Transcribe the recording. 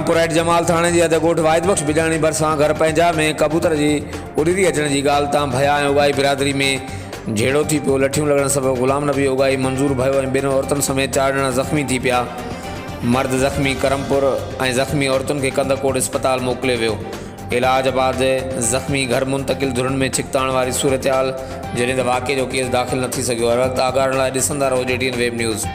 रामपुर हेठ जमाल थाने जी अदगोठ वाहिद बख्श बिजाणी भरिसां घर पंहिंजा में कबूतर जी उॾरी अचण जी ॻाल्हि तां भया ऐं उगाई बिरादरी में झेड़ो थी पियो। लठियूं लॻण सबबि ग़ुलाम नबी उगाई मंज़ूर भयो ऐं ॿिनि औरतुनि समेत 4 ॼणा ज़ख़्मी थी पिया। मर्द ज़ख़्मी करमपुर ऐं ज़ख़्मी औरतुनि खे कंदकोट अस्पताल मोकिलियो वियो। इलाज बाद ज़ख़्मी घर मुंतकिल धुरनि में छिकताइण वारी सूरत हाल जॾहिं त वाक़े जो केस दाख़िल न थी सघियो। वक़्तु आगाहण लाइ ॾिसंदा रहो JTN वेब न्यूज़।